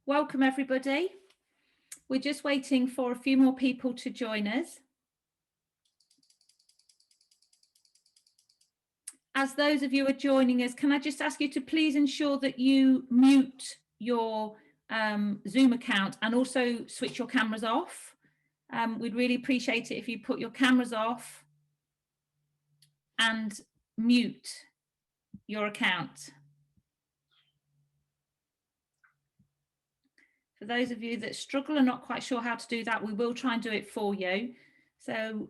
Welcome everybody. We're just waiting for a few more people to join us. As those of you are joining us, can I just ask you to please ensure that you mute your Zoom account and also switch your cameras off. We'd really appreciate it if you put your cameras off and mute your account. For those of you that struggle and not quite sure how to do that, we will try and do it for you. So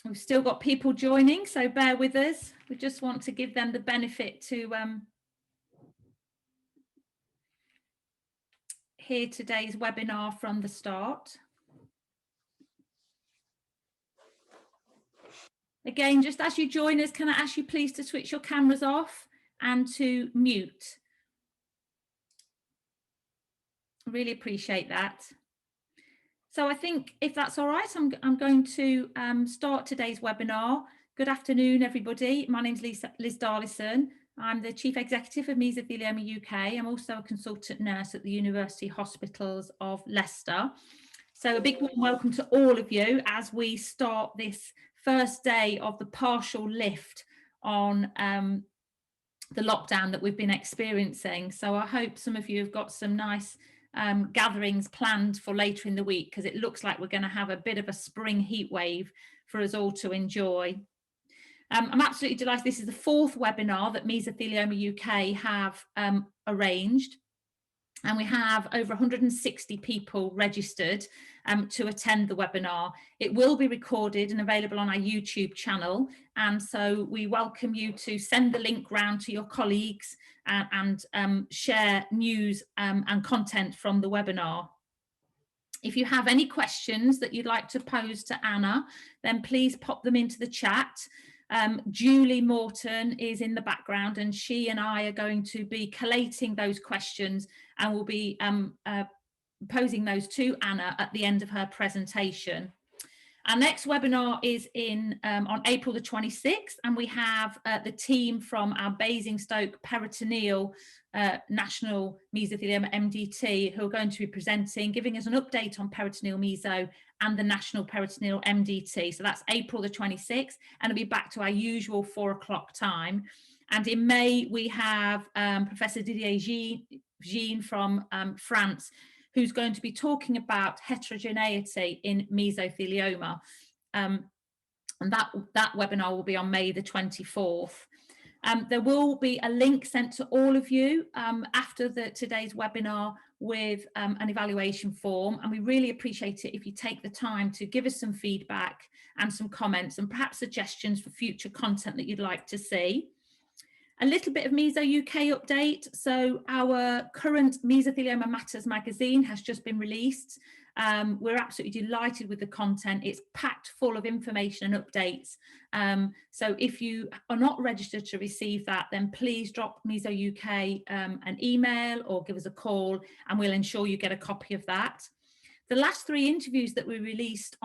we've still got people joining, so bear with us. We just want to give them the benefit to hear today's webinar from the start. Again, just as you join us, can I ask you please to switch your cameras off and to mute? Really appreciate that. So I think if that's all right, I'm going to start today's webinar. Good afternoon, everybody. My name's Liz Darlison. I'm the Chief Executive of Mesothelioma UK. I'm also a consultant nurse at the University Hospitals of Leicester. So a big warm welcome to all of you as we start this first day of the partial lift on the lockdown that we've been experiencing. So I hope some of you have got some nice gatherings planned for later in the week, because it looks like we're going to have a bit of a spring heat wave for us all to enjoy. I'm absolutely delighted. This is the fourth webinar that Mesothelioma UK have arranged, and we have over 160 people registered to attend the webinar. It will be recorded and available on our YouTube channel, and so we welcome you to send the link round to your colleagues and share news and content from the webinar. If you have any questions that you'd like to pose to Anna, then please pop them into the chat. Julie Morton is in the background, and she and I are going to be collating those questions, and we'll be posing those to Anna at the end of her presentation. Our next webinar is on April the 26th, and we have the team from our Basingstoke Peritoneal National Mesothelioma MDT who are going to be presenting, giving us an update on peritoneal meso and the National Peritoneal MDT. So that's April the 26th, and it'll be back to our usual 4 o'clock time. And in May, we have Professor Didier Jean from France, who's going to be talking about heterogeneity in mesothelioma. And that webinar will be on May the 24th. There will be a link sent to all of you after today's webinar with an evaluation form, and we really appreciate it if you take the time to give us some feedback and some comments and perhaps suggestions for future content that you'd like to see. A little bit of Meso UK update. So our current Mesothelioma Matters magazine has just been released. We're absolutely delighted with the content. It's packed full of information and updates. So if you are not registered to receive that, then please drop Meso UK an email or give us a call, and we'll ensure you get a copy of that. The last 3 interviews that we released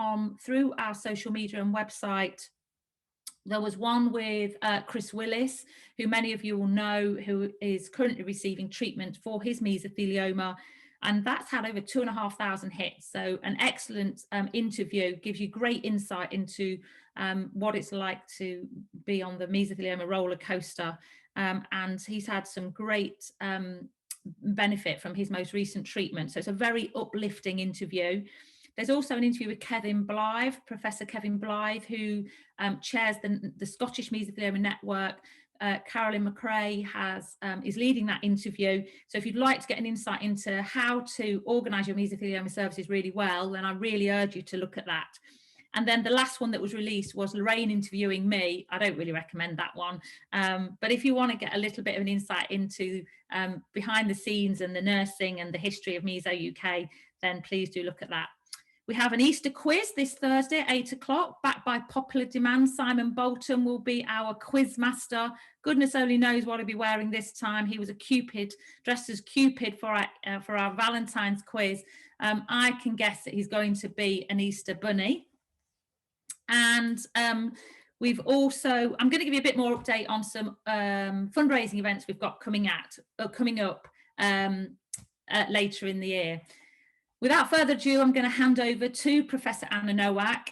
through our social media and website, there was one with Chris Willis, who many of you will know, who is currently receiving treatment for his mesothelioma, and that's had over 2,500 hits. So an excellent interview, gives you great insight into what it's like to be on the mesothelioma roller coaster, and he's had some great benefit from his most recent treatment. So it's a very uplifting interview. There's also an interview with Kevin Blythe, Professor Kevin Blythe, who chairs the Scottish Mesothelioma Network. Carolyn McRae is leading that interview. So if you'd like to get an insight into how to organise your mesothelioma services really well, then I really urge you to look at that. And then the last one that was released was Lorraine interviewing me. I don't really recommend that one. But if you want to get a little bit of an insight into behind the scenes and the nursing and the history of Meso UK, then please do look at that. We have an Easter quiz this Thursday at 8 o'clock, backed by popular demand. Simon Bolton will be our quiz master. Goodness only knows what he'll be wearing this time. He was a Cupid, dressed as Cupid for our Valentine's quiz. I can guess that he's going to be an Easter bunny. And We've also, I'm going to give you a bit more update on some fundraising events we've got coming up later in the year. Without further ado, I'm going to hand over to Professor Anna Nowak.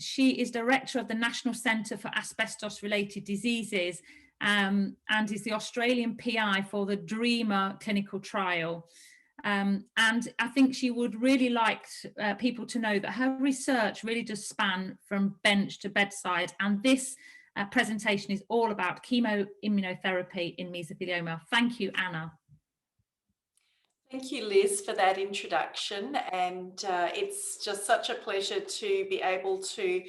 She is Director of the National Centre for Asbestos-Related Diseases and is the Australian PI for the DREAMER clinical trial. And I think she would really like people to know that her research really does span from bench to bedside, and this presentation is all about chemoimmunotherapy in mesothelioma. Thank you, Anna. Thank you, Liz, for that introduction, and it's just such a pleasure to be able to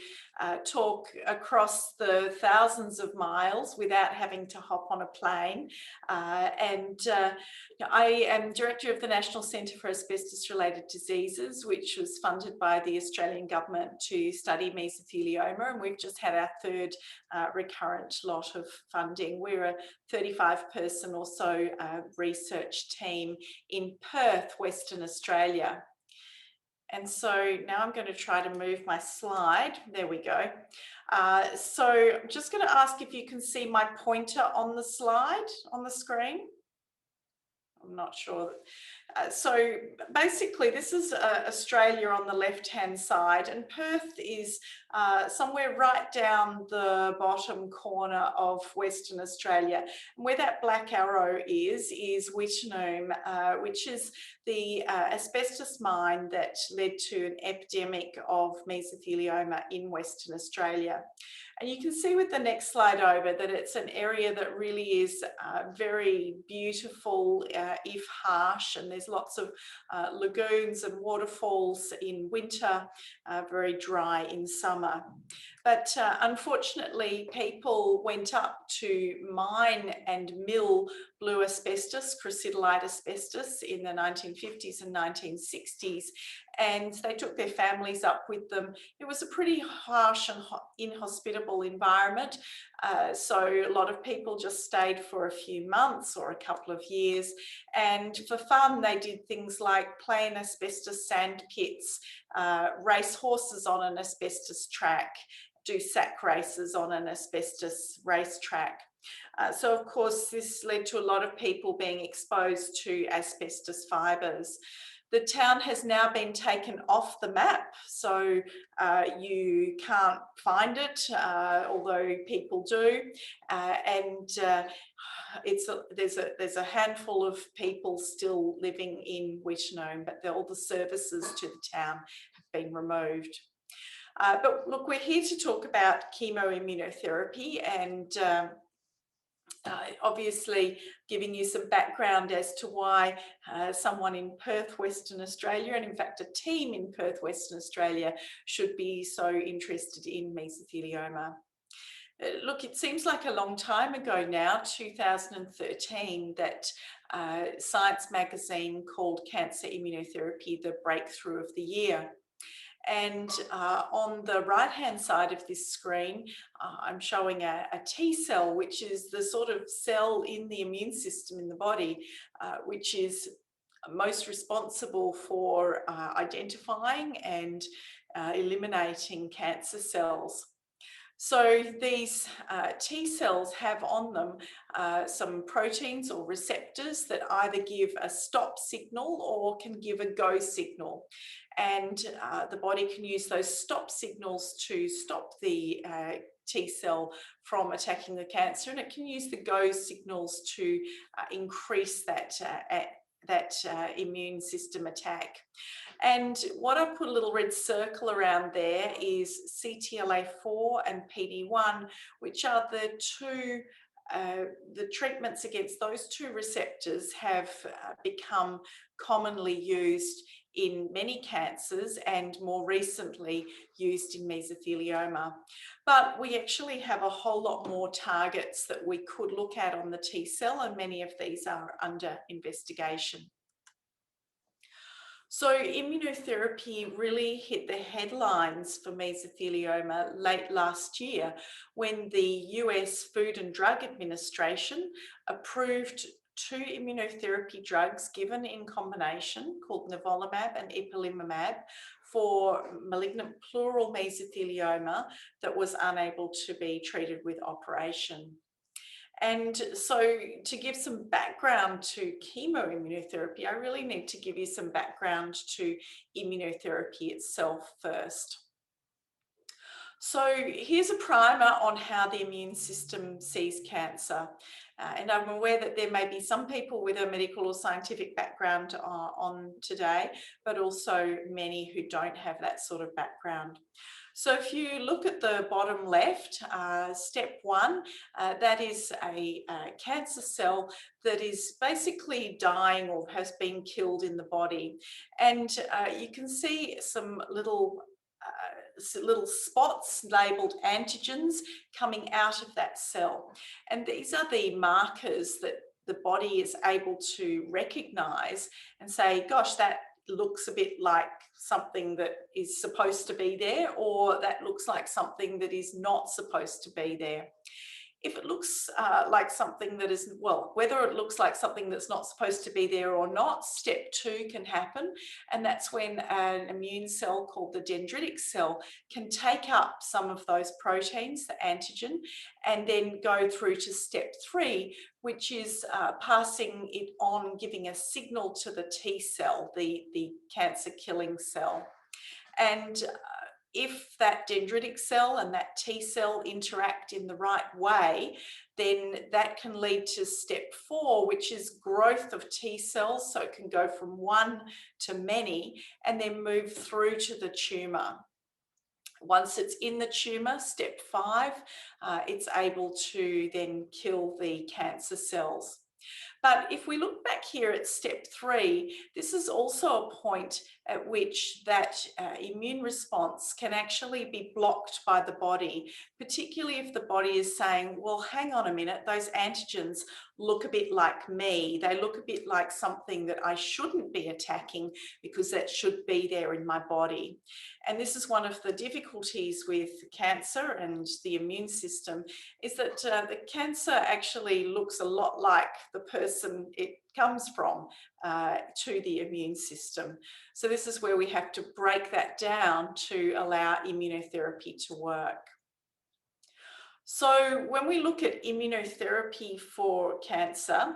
talk across the thousands of miles without having to hop on a plane. I am Director of the National Centre for Asbestos-Related Diseases, which was funded by the Australian Government to study mesothelioma, and we've just had our third recurrent lot of funding. We're a 35-person or so research team in Perth, Western Australia. And so now I'm going to try to move my slide. There we go. So I'm just going to ask if you can see my pointer on the slide, on the screen. I'm not sure. So basically this is Australia on the left-hand side, and Perth is somewhere right down the bottom corner of Western Australia. And where that black arrow is Wittencom, which is the asbestos mine that led to an epidemic of mesothelioma in Western Australia. And you can see with the next slide over that it's an area that really is very beautiful, if harsh, and there's lots of lagoons and waterfalls in winter, very dry in summer. But unfortunately, people went up to mine and mill blue asbestos, crucidolite asbestos, in the 1950s and 1960s, and they took their families up with them. It was a pretty harsh and inhospitable environment, so a lot of people just stayed for a few months or a couple of years, and for fun they did things like play in asbestos sand pits, race horses on an asbestos track, do sack races on an asbestos racetrack. So of course this led to a lot of people being exposed to asbestos fibres. The town has now been taken off the map, so you can't find it, although people do, and there's a handful of people still living in Wittencom, but all the services to the town have been removed. But look, we're here to talk about chemoimmunotherapy, and obviously giving you some background as to why someone in Perth, Western Australia, and in fact a team in Perth, Western Australia, should be so interested in mesothelioma. Look, it seems like a long time ago now, 2013, that Science magazine called cancer immunotherapy the breakthrough of the year. And on the right-hand side of this screen, I'm showing a T cell, which is the sort of cell in the immune system in the body, which is most responsible for identifying and eliminating cancer cells. So these T cells have on them some proteins or receptors that either give a stop signal or can give a go signal. And the body can use those stop signals to stop the T cell from attacking the cancer, and it can use the go signals to increase that immune system attack. And what I put a little red circle around there is CTLA4 and PD1, which are the treatments against those two receptors have become commonly used in many cancers and more recently used in mesothelioma. But we actually have a whole lot more targets that we could look at on the T cell, and many of these are under investigation. So immunotherapy really hit the headlines for mesothelioma late last year when the US Food and Drug Administration approved two immunotherapy drugs given in combination called nivolumab and ipilimumab for malignant pleural mesothelioma that was unable to be treated with operation. And so to give some background to chemoimmunotherapy, I really need to give you some background to immunotherapy itself first. So here's a primer on how the immune system sees cancer. And I'm aware that there may be some people with a medical or scientific background on today, but also many who don't have that sort of background. So if you look at the bottom left, step one, that is a cancer cell that is basically dying or has been killed in the body. And you can see some little spots labeled antigens coming out of that cell. And these are the markers that the body is able to recognize and say, gosh, that looks a bit like something that is supposed to be there, or that looks like something that is not supposed to be there. If it looks like something that is, well, whether it looks like something that's not supposed to be there or not, step two can happen. And that's when an immune cell called the dendritic cell can take up some of those proteins, the antigen, and then go through to step three, which is passing it on, giving a signal to the T cell, the cancer killing cell. And if that dendritic cell and that T cell interact in the right way, then that can lead to step four, which is growth of T cells. So it can go from one to many and then move through to the tumour. Once it's in the tumour, step five, it's able to then kill the cancer cells. But if we look back here at step three, this is also a point at which that immune response can actually be blocked by the body, particularly if the body is saying, well, hang on a minute, those antigens look a bit like me. They look a bit like something that I shouldn't be attacking because that should be there in my body. And this is one of the difficulties with cancer and the immune system, is that the cancer actually looks a lot like the person it comes from to the immune system. So this is where we have to break that down to allow immunotherapy to work. So when we look at immunotherapy for cancer,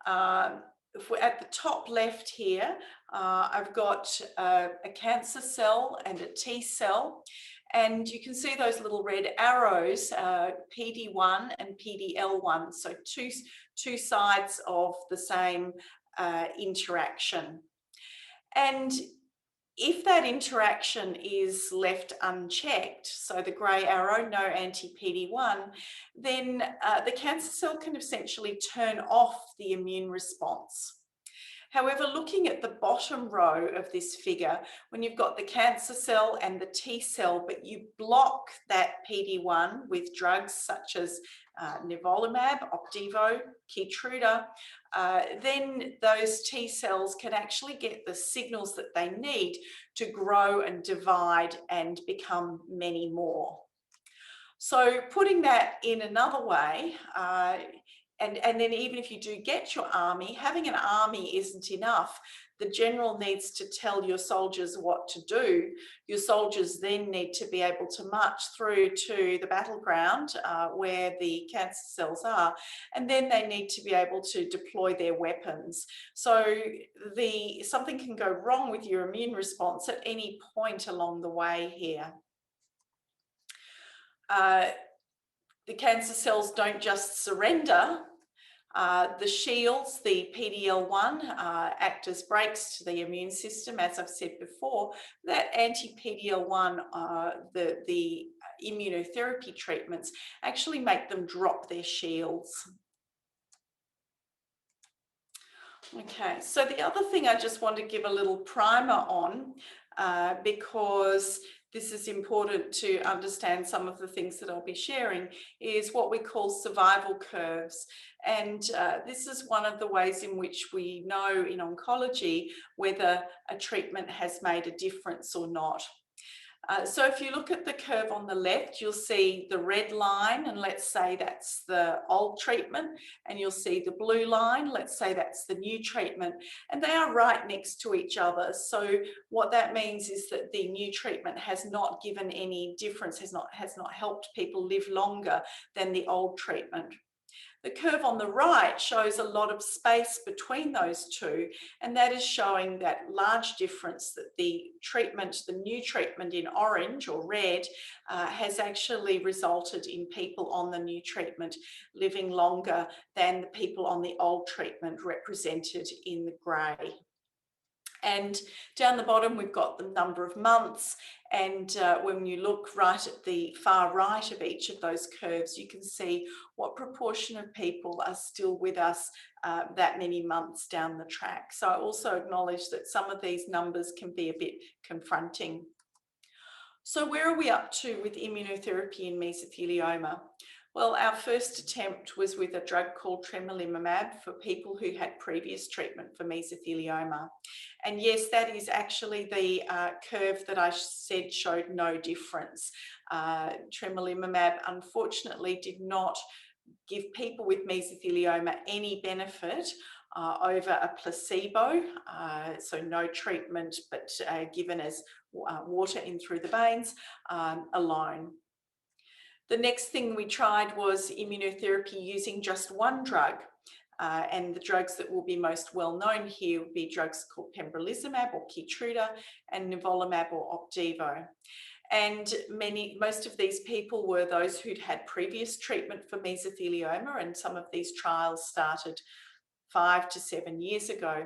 if we're at the top left here, I've got a cancer cell and a T cell, and you can see those little red arrows, PD1 and PDL1, so two sides of the same interaction. And if that interaction is left unchecked, so the grey arrow, no anti-PD1, then the cancer cell can essentially turn off the immune response. However, looking at the bottom row of this figure, when you've got the cancer cell and the T cell, but you block that PD1 with drugs such as nivolumab, Opdivo, Keytruda, then those T cells can actually get the signals that they need to grow and divide and become many more. So putting that in another way, and then even if you do get your army, having an army isn't enough. The general needs to tell your soldiers what to do. Your soldiers then need to be able to march through to the battleground where the cancer cells are, and then they need to be able to deploy their weapons. So something can go wrong with your immune response at any point along the way here. The cancer cells don't just surrender. The shields, the PD-L1, act as brakes to the immune system, as I've said before. That anti-PD-L1, the immunotherapy treatments, actually make them drop their shields. Okay, so the other thing I just want to give a little primer on, because this is important to understand some of the things that I'll be sharing, is what we call survival curves. And this is one of the ways in which we know in oncology whether a treatment has made a difference or not. So if you look at the curve on the left, you'll see the red line, and let's say that's the old treatment, and you'll see the blue line, let's say that's the new treatment, and they are right next to each other. So what that means is that the new treatment has not given any difference, has not helped people live longer than the old treatment. The curve on the right shows a lot of space between those two, and that is showing that large difference that the new treatment in orange or red, has actually resulted in people on the new treatment living longer than the people on the old treatment, represented in the grey. And down the bottom, we've got the number of months. And when you look right at the far right of each of those curves, you can see what proportion of people are still with us that many months down the track. So I also acknowledge that some of these numbers can be a bit confronting. So where are we up to with immunotherapy in mesothelioma? Well, our first attempt was with a drug called tremelimumab for people who had previous treatment for mesothelioma. And yes, that is actually the curve that I said showed no difference. Tremelimumab unfortunately did not give people with mesothelioma any benefit over a placebo, so no treatment, but given as water in through the veins alone. The next thing we tried was immunotherapy using just one drug. And the drugs that will be most well known here would be drugs called pembrolizumab or Keytruda and nivolumab or Opdivo. And most of these people were those who'd had previous treatment for mesothelioma, and some of these trials started 5 to 7 years ago,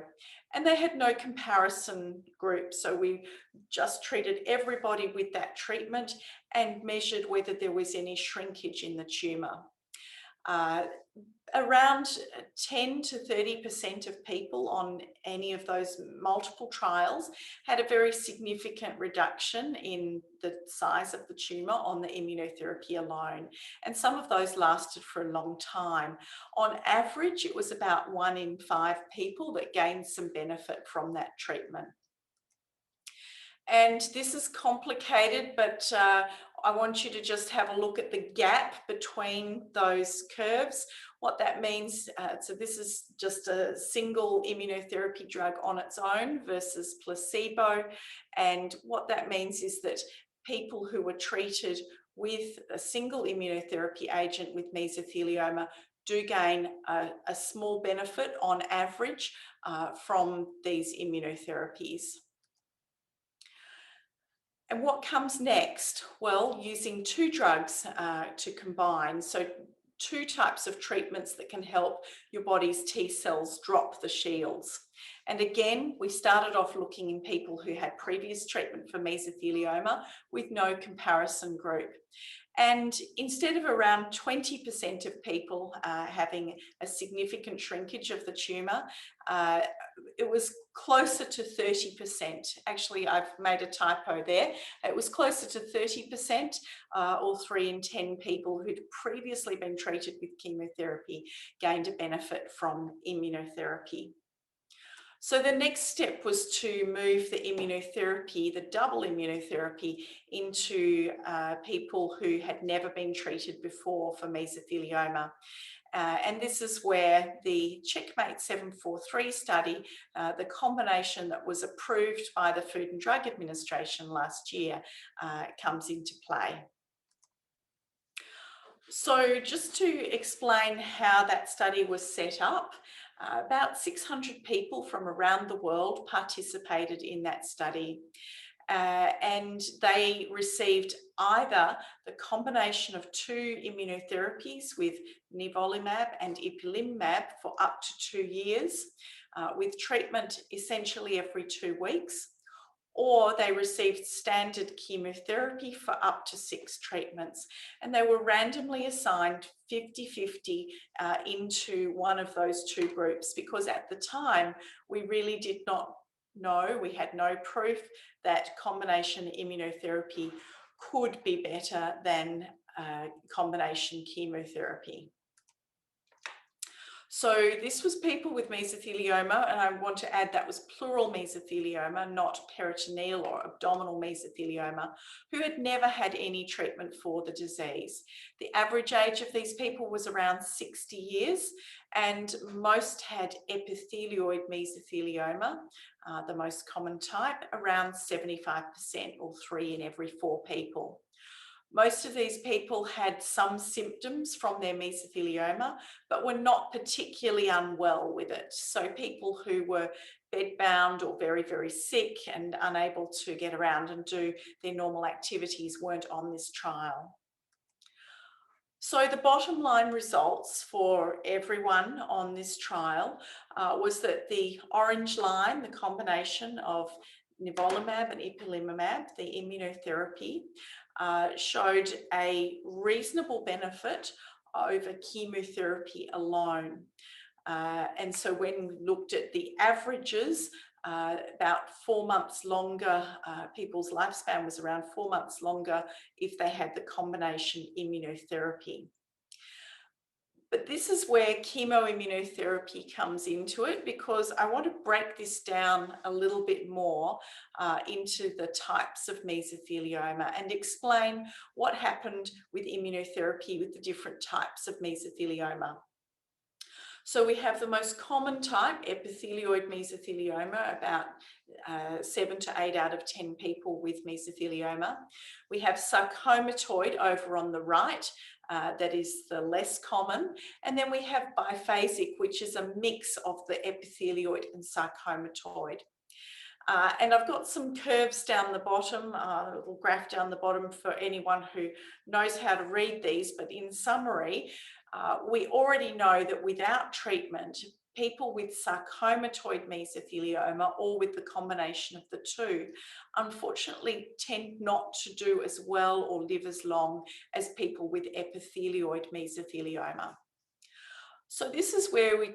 and they had no comparison group. So we just treated everybody with that treatment and measured whether there was any shrinkage in the tumour. Around 10 to 30% of people on any of those multiple trials had a very significant reduction in the size of the tumour on the immunotherapy alone. And some of those lasted for a long time. On average, it was about 1 in 5 people that gained some benefit from that treatment. And this is complicated, but I want you to just have a look at the gap between those curves. What that means, so this is just a single immunotherapy drug on its own versus placebo. And what that means is that people who were treated with a single immunotherapy agent with mesothelioma do gain a small benefit on average from these immunotherapies. And what comes next? Well, using 2 drugs to combine. So 2 types of treatments that can help your body's T cells drop the shields. And again, we started off looking in people who had previous treatment for mesothelioma with no comparison group. And instead of around 20% of people having a significant shrinkage of the tumour, it was closer to 30%. Actually, I've made a typo there. It was closer to 30%, or 3 in 10 people who'd previously been treated with chemotherapy gained a benefit from immunotherapy. So the next step was to move the immunotherapy, the double immunotherapy, into people who had never been treated before for mesothelioma. And this is where the CheckMate 743 study, the combination that was approved by the Food and Drug Administration last year, comes into play. So just to explain how that study was set up, about 600 people from around the world participated in that study. And they received either the combination of 2 immunotherapies with nivolumab and ipilimumab for up to 2 years, with treatment essentially every 2 weeks, or they received standard chemotherapy for up to 6 treatments. And they were randomly assigned 50-50 into one of those 2 groups, because at the time we really did not know, we had no proof that combination immunotherapy could be better than combination chemotherapy. So this was people with mesothelioma, and I want to add that was plural mesothelioma, not peritoneal or abdominal mesothelioma, who had never had any treatment for the disease. The average age of these people was around 60 years, and most had epithelioid mesothelioma, the most common type, around 75%, or 3 in every 4 people. Most of these people had some symptoms from their mesothelioma, but were not particularly unwell with it. So people who were bedbound or very, very sick and unable to get around and do their normal activities weren't on this trial. So the bottom line results for everyone on this trial was that the orange line, the combination of nivolumab and ipilimumab, the immunotherapy, showed a reasonable benefit over chemotherapy alone. And so when we looked at the averages, about 4 months longer, people's lifespan was around 4 months longer if they had the combination immunotherapy. But this is where chemoimmunotherapy comes into it, because I want to break this down a little bit more into the types of mesothelioma and explain what happened with immunotherapy with the different types of mesothelioma. So we have the most common type, epithelioid mesothelioma, about 7 to 8 out of 10 people with mesothelioma. We have sarcomatoid over on the right, that is the less common. And then we have biphasic, which is a mix of the epithelioid and sarcomatoid. And I've got some curves down the bottom, a little graph down the bottom for anyone who knows how to read these. But in summary, we already know that without treatment, people with sarcomatoid mesothelioma, or with the combination of the two, unfortunately tend not to do as well or live as long as people with epithelioid mesothelioma. So this is where we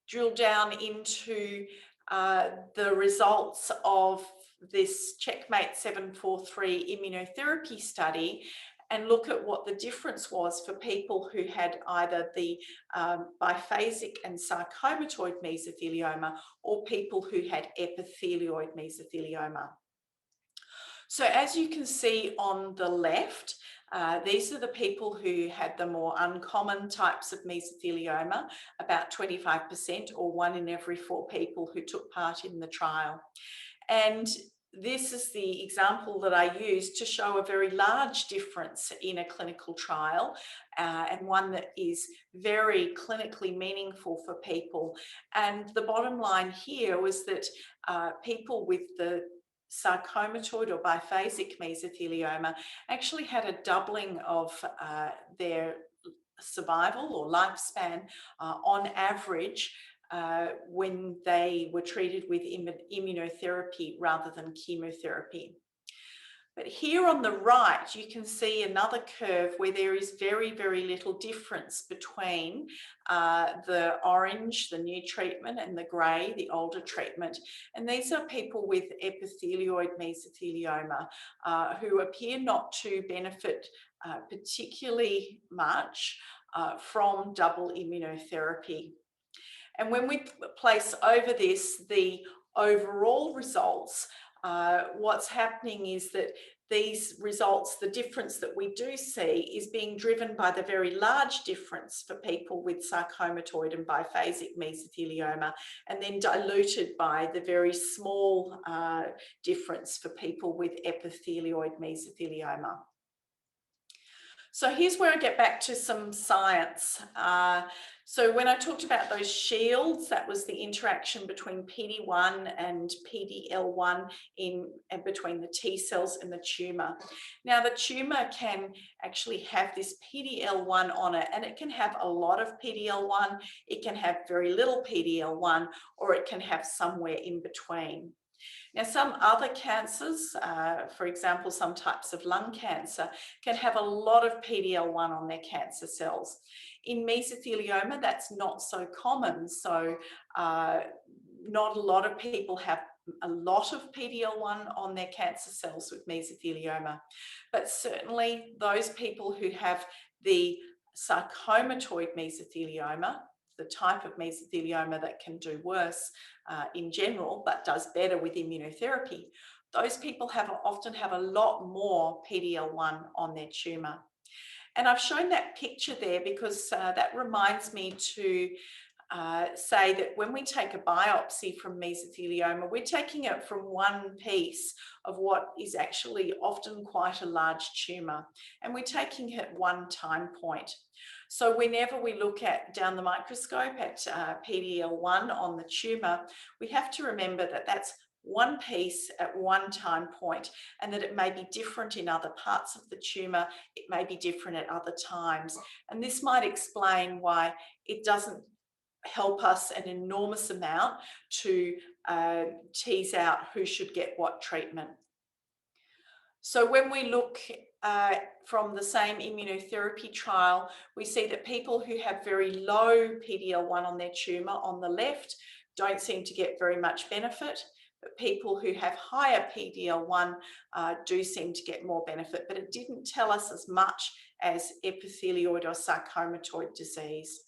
drill down into the results of this CheckMate 743 immunotherapy study, and look at what the difference was for people who had either the biphasic and sarcomatoid mesothelioma, or people who had epithelioid mesothelioma. So as you can see on the left, these are the people who had the more uncommon types of mesothelioma, about 25%, or 1 in every 4 people who took part in the trial. And this is the example that I used to show a very large difference in a clinical trial, and one that is very clinically meaningful for people. And the bottom line here was that people with the sarcomatoid or biphasic mesothelioma actually had a doubling of their survival or lifespan on average when they were treated with immunotherapy rather than chemotherapy. But here on the right, you can see another curve where there is very, very little difference between the orange, the new treatment, and the grey, the older treatment. And these are people with epithelioid mesothelioma who appear not to benefit particularly much from double immunotherapy. And when we place over this the overall results, what's happening is that these results, the difference that we do see, is being driven by the very large difference for people with sarcomatoid and biphasic mesothelioma, and then diluted by the very small difference for people with epithelioid mesothelioma. So here's where I get back to some science. So when I talked about those shields, that was the interaction between PD-1 and PD-L1 between the T cells and the tumour. Now the tumour can actually have this PD-L1 on it, and it can have a lot of PD-L1, it can have very little PD-L1, or it can have somewhere in between. Now, some other cancers, for example, some types of lung cancer, can have a lot of PD-L1 on their cancer cells. In mesothelioma, that's not so common. So not a lot of people have a lot of PD-L1 on their cancer cells with mesothelioma. But certainly those people who have the sarcomatoid mesothelioma, the type of mesothelioma that can do worse in general, but does better with immunotherapy, those people often have a lot more PD-L1 on their tumour. And I've shown that picture there because that reminds me to say that when we take a biopsy from mesothelioma, we're taking it from one piece of what is actually often quite a large tumour, and we're taking it at one time point. So whenever we look at down the microscope at PD-L1 on the tumour, we have to remember that that's one piece at one time point, and that it may be different in other parts of the tumour, it may be different at other times. And this might explain why it doesn't help us an enormous amount to tease out who should get what treatment. So when we look from the same immunotherapy trial, we see that people who have very low PD-L1 on their tumour on the left don't seem to get very much benefit, but people who have higher PD-L1 do seem to get more benefit, but it didn't tell us as much as epithelioid or sarcomatoid disease.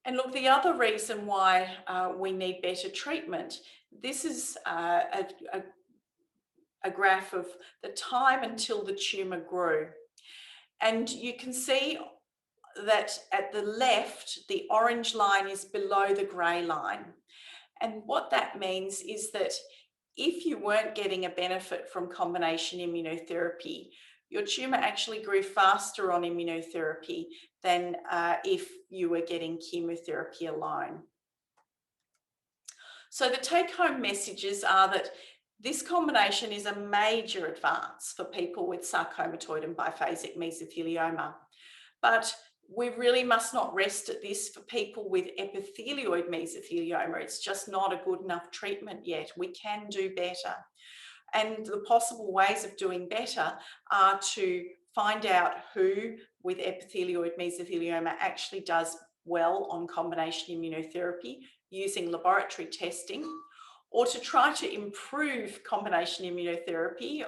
And look, the other reason why we need better treatment, this is a graph of the time until the tumour grew. And you can see that at the left, the orange line is below the grey line. And what that means is that if you weren't getting a benefit from combination immunotherapy, your tumour actually grew faster on immunotherapy than if you were getting chemotherapy alone. So the take-home messages are that this combination is a major advance for people with sarcomatoid and biphasic mesothelioma. But we really must not rest at this for people with epithelioid mesothelioma. It's just not a good enough treatment yet. We can do better. And the possible ways of doing better are to find out who with epithelioid mesothelioma actually does well on combination immunotherapy using laboratory testing, or to try to improve combination immunotherapy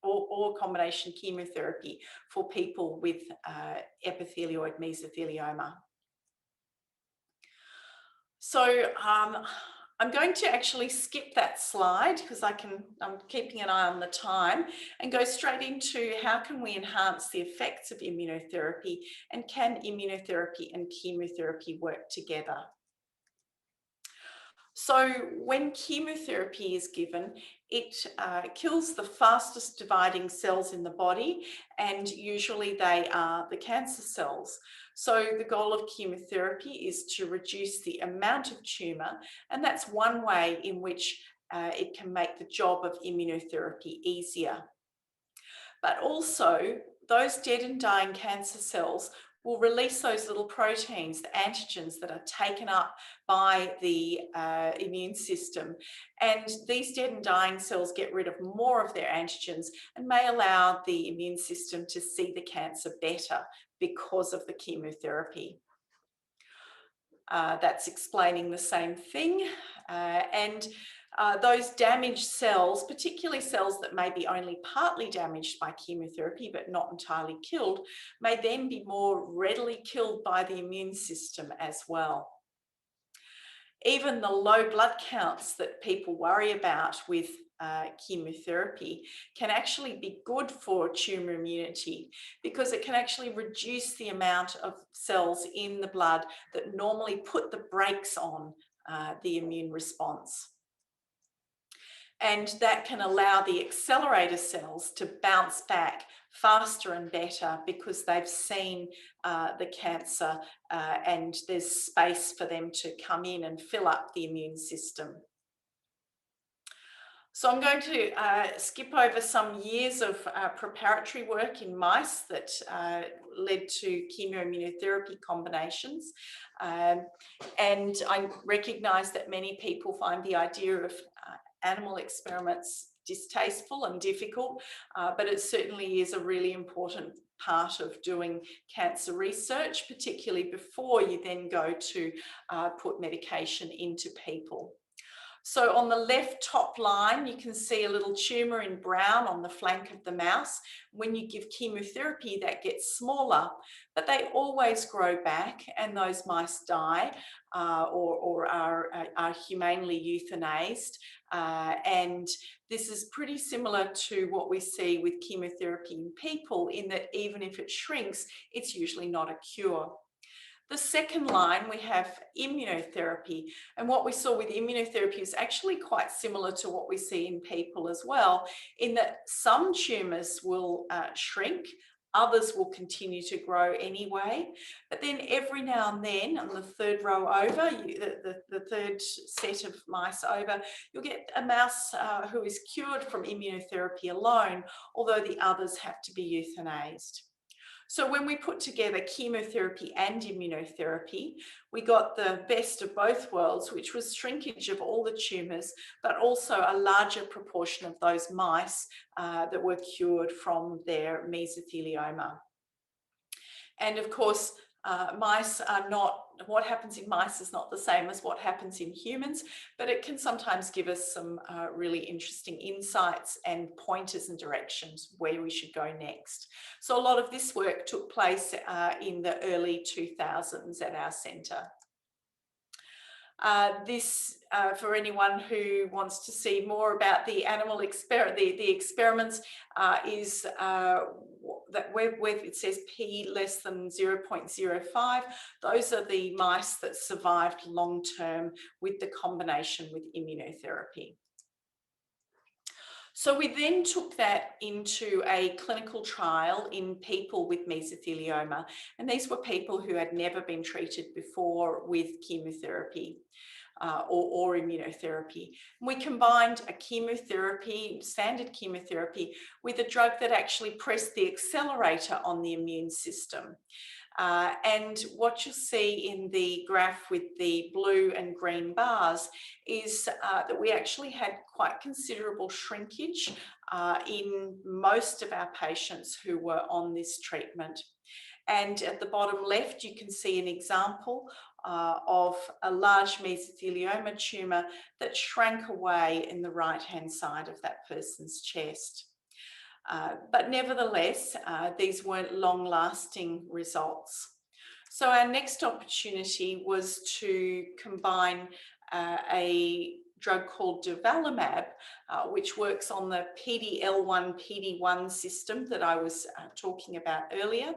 or combination chemotherapy for people with epithelioid mesothelioma. So I'm going to actually skip that slide because I'm keeping an eye on the time, and go straight into how can we enhance the effects of immunotherapy, and can immunotherapy and chemotherapy work together? So when chemotherapy is given, it kills the fastest dividing cells in the body, and usually they are the cancer cells. So the goal of chemotherapy is to reduce the amount of tumour, and that's one way in which it can make the job of immunotherapy easier. But also, those dead and dying cancer cells will release those little proteins, the antigens that are taken up by the immune system. And these dead and dying cells get rid of more of their antigens and may allow the immune system to see the cancer better because of the chemotherapy. That's explaining the same thing. Those damaged cells, particularly cells that may be only partly damaged by chemotherapy but not entirely killed, may then be more readily killed by the immune system as well. Even the low blood counts that people worry about with chemotherapy can actually be good for tumour immunity, because it can actually reduce the amount of cells in the blood that normally put the brakes on the immune response. And that can allow the accelerator cells to bounce back faster and better because they've seen the cancer and there's space for them to come in and fill up the immune system. So I'm going to skip over some years of preparatory work in mice that led to chemoimmunotherapy combinations. And I recognise that many people find the idea of animal experiments distasteful and difficult, but it certainly is a really important part of doing cancer research, particularly before you then go to put medication into people. So on the left top line, you can see a little tumour in brown on the flank of the mouse. When you give chemotherapy, that gets smaller, but they always grow back and those mice die or are humanely euthanized. And this is pretty similar to what we see with chemotherapy in people, in that even if it shrinks, it's usually not a cure. The second line, we have immunotherapy. And what we saw with immunotherapy is actually quite similar to what we see in people as well, in that some tumours will shrink, others will continue to grow anyway. But then every now and then, on the third row over, the third set of mice over, you'll get a mouse who is cured from immunotherapy alone, although the others have to be euthanized. So when we put together chemotherapy and immunotherapy, we got the best of both worlds, which was shrinkage of all the tumours, but also a larger proportion of those mice that were cured from their mesothelioma. And of course, mice are not, what happens in mice is not the same as what happens in humans, but it can sometimes give us some really interesting insights and pointers and directions where we should go next. So a lot of this work took place in the early 2000s at our centre. For anyone who wants to see more about the animal the experiments, is that where it says P less than 0.05. Those are the mice that survived long term with the combination with immunotherapy. So we then took that into a clinical trial in people with mesothelioma, and these were people who had never been treated before with chemotherapy or immunotherapy. We combined a chemotherapy, standard chemotherapy, with a drug that actually pressed the accelerator on the immune system. And what you'll see in the graph with the blue and green bars is that we actually had quite considerable shrinkage in most of our patients who were on this treatment. And at the bottom left, you can see an example of a large mesothelioma tumour that shrank away in the right-hand side of that person's chest. But nevertheless, these weren't long-lasting results. So our next opportunity was to combine a drug called durvalumab, which works on the PD-L1, PD-1 system that I was talking about earlier.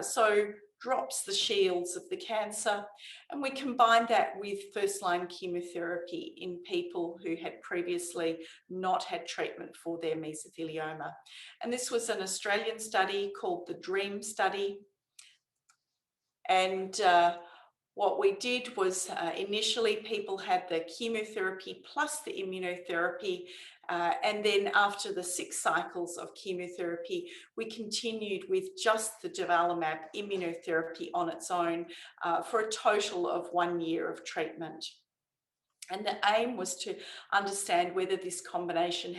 So drops the shields of the cancer, and we combined that with first-line chemotherapy in people who had previously not had treatment for their mesothelioma. And this was an Australian study called the DREAM study. And what we did was initially people had the chemotherapy plus the immunotherapy, and then after the 6 cycles of chemotherapy, we continued with just the durvalumab immunotherapy on its own for a total of 1 year of treatment. And the aim was to understand whether this combination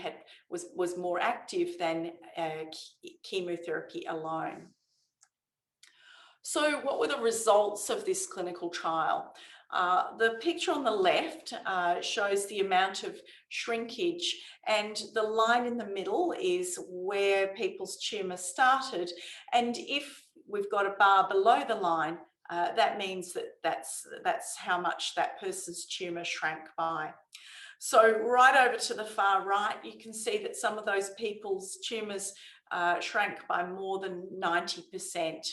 was more active than chemotherapy alone. So what were the results of this clinical trial? The picture on the left shows the amount of shrinkage, and the line in the middle is where people's tumour started. And if we've got a bar below the line, that means that that's how much that person's tumour shrank by. So right over to the far right, you can see that some of those people's tumours shrank by more than 90%.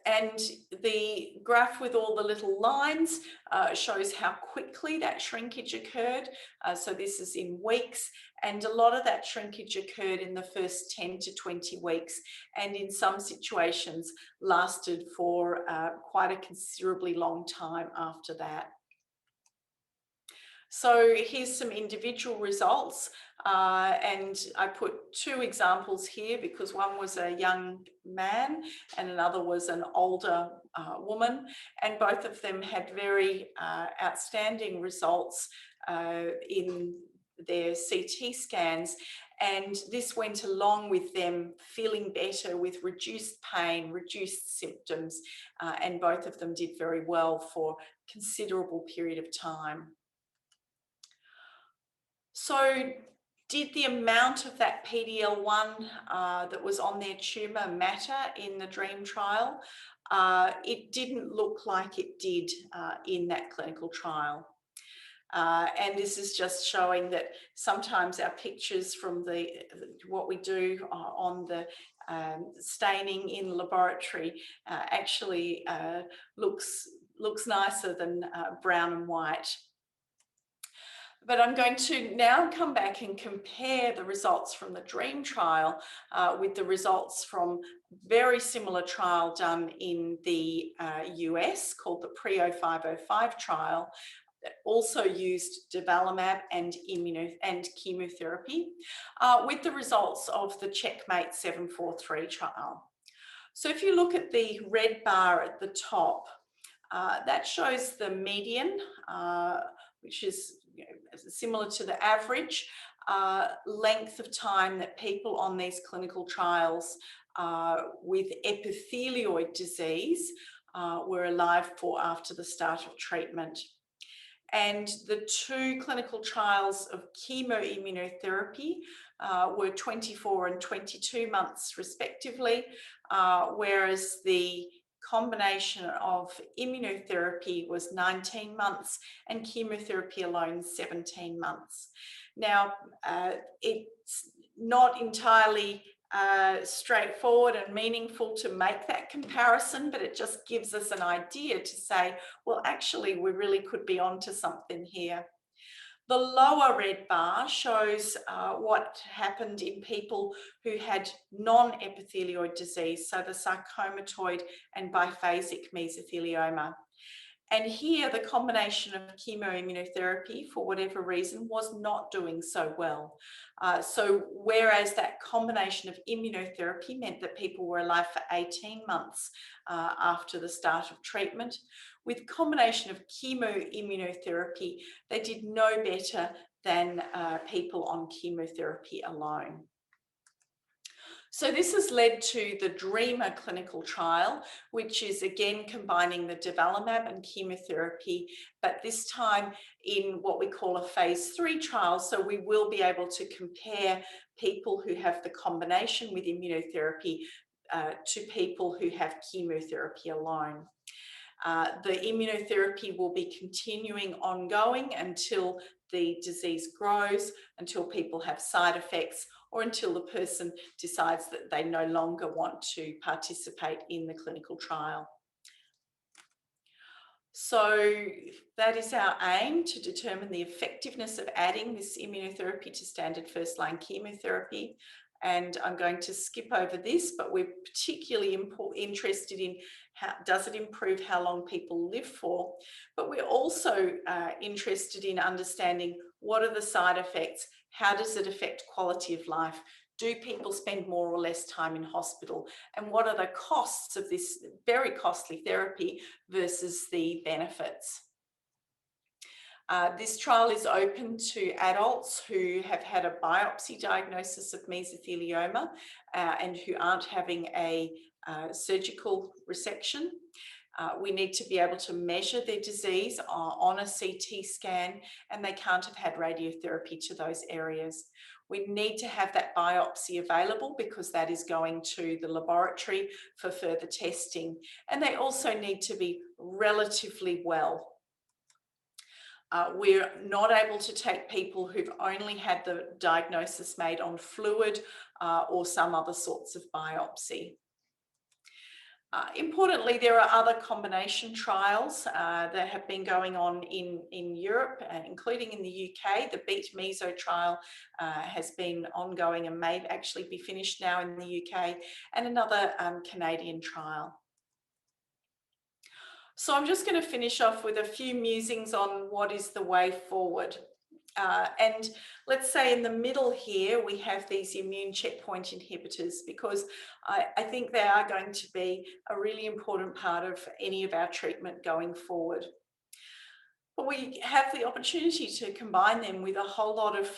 And the graph with all the little lines shows how quickly that shrinkage occurred. So this is in weeks, and a lot of that shrinkage occurred in the first 10 to 20 weeks, and in some situations lasted for quite a considerably long time after that. So here's some individual results, and I put 2 examples here because one was a young man and another was an older woman, and both of them had very outstanding results in their CT scans, and this went along with them feeling better with reduced pain, reduced symptoms, and both of them did very well for a considerable period of time. So did the amount of that PD-L1 that was on their tumour matter in the DREAM trial? It didn't look like it did in that clinical trial. And this is just showing that sometimes our pictures from what we do on the staining in laboratory actually looks nicer than brown and white. But I'm going to now come back and compare the results from the DREAM trial with the results from very similar trial done in the US called the PRE-0505 trial, that also used durvalumab and chemotherapy, with the results of the CheckMate 743 trial. So if you look at the red bar at the top, that shows the median, which is similar to the average length of time that people on these clinical trials with epithelioid disease were alive for after the start of treatment. And the two clinical trials of chemoimmunotherapy were 24 and 22 months respectively, whereas the combination of immunotherapy was 19 months and chemotherapy alone 17 months. Now, it's not entirely straightforward and meaningful to make that comparison, but it just gives us an idea to say, well, actually, we really could be onto something here. The lower red bar shows what happened in people who had non-epithelioid disease, so the sarcomatoid and biphasic mesothelioma. And here, the combination of chemoimmunotherapy, for whatever reason, was not doing so well. So whereas that combination of immunotherapy meant that people were alive for 18 months after the start of treatment, with combination of chemoimmunotherapy, they did no better than people on chemotherapy alone. So this has led to the DREAMer clinical trial, which is again combining the durvalumab and chemotherapy, but this time in what we call a phase 3 trial. So we will be able to compare people who have the combination with immunotherapy to people who have chemotherapy alone. The immunotherapy will be continuing ongoing until the disease grows, until people have side effects, or until the person decides that they no longer want to participate in the clinical trial. So that is our aim, to determine the effectiveness of adding this immunotherapy to standard first-line chemotherapy. And I'm going to skip over this, but we're particularly interested in how does it improve how long people live for. But we're also interested in understanding what are the side effects, how does it affect quality of life, do people spend more or less time in hospital, and what are the costs of this very costly therapy versus the benefits. This trial is open to adults who have had a biopsy diagnosis of mesothelioma and who aren't having a surgical resection. We need to be able to measure their disease on a CT scan, and they can't have had radiotherapy to those areas. We need to have that biopsy available because that is going to the laboratory for further testing. And they also need to be relatively well. We're not able to take people who've only had the diagnosis made on fluid or some other sorts of biopsy. Importantly, there are other combination trials that have been going on in Europe, including in the UK. The BEAT-MESO trial has been ongoing and may actually be finished now in the UK, and another Canadian trial. So I'm just going to finish off with a few musings on what is the way forward. And let's say in the middle here, we have these immune checkpoint inhibitors, because I think they are going to be a really important part of any of our treatment going forward. But we have the opportunity to combine them with a whole lot of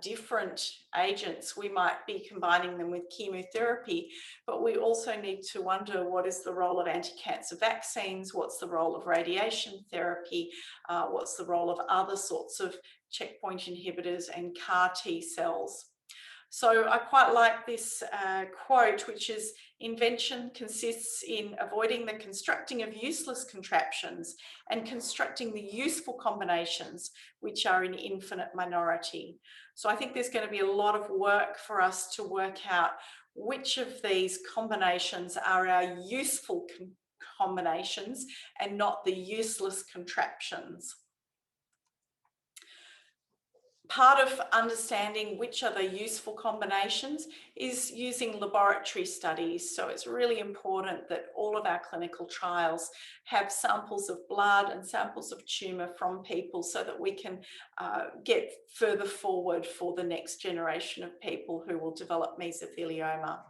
different agents. We might be combining them with chemotherapy, but we also need to wonder, what is the role of anti-cancer vaccines? What's the role of radiation therapy? What's the role of other sorts of checkpoint inhibitors and CAR T cells? So I quite like this quote, which is, invention consists in avoiding the constructing of useless contraptions and constructing the useful combinations, which are in infinite minority. So I think there's going to be a lot of work for us to work out which of these combinations are our useful combinations and not the useless contraptions. Part of understanding which are the useful combinations is using laboratory studies. So it's really important that all of our clinical trials have samples of blood and samples of tumour from people, so that we can get further forward for the next generation of people who will develop mesothelioma.